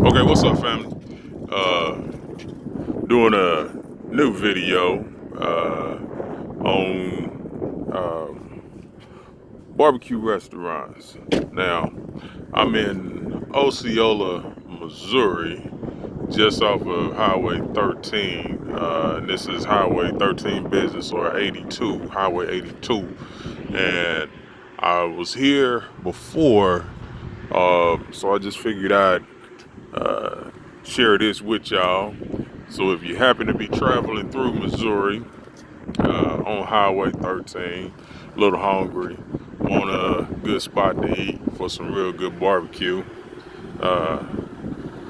Okay, what's up, family? Doing a new video on barbecue restaurants. Now, I'm in Oseola, Missouri, just off of Highway 13. And this is Highway 13 Business, or 82, Highway 82. And I was here before, so I just figured I'd share this with y'all. So if you happen to be traveling through Missouri on Highway 13, a little hungry, want a good spot to eat for some real good barbecue, uh,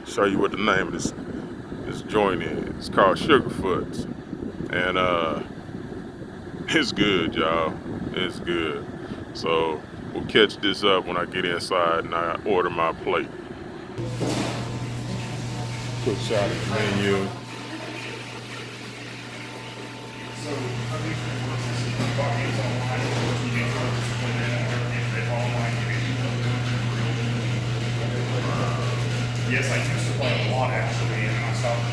show you what the name of this joint is. It's called Sugarfoot's, and it's good, y'all. It's good. So we'll catch this up when I get inside and I order my plate. Quick shot of the menu. Yes, I used to play a lot actually, and I stopped.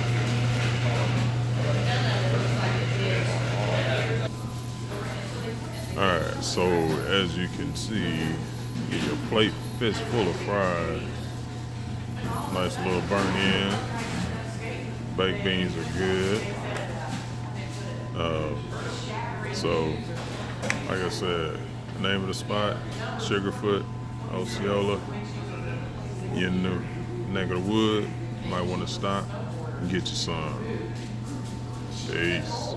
Alright, so as you can see, get your plate fist full of fries. Nice little burnt in. Baked beans are good. So, like I said, name of the spot, Sugarfoot, Oseola. You're in the neck of the wood, might want to stop and get you some. Peace.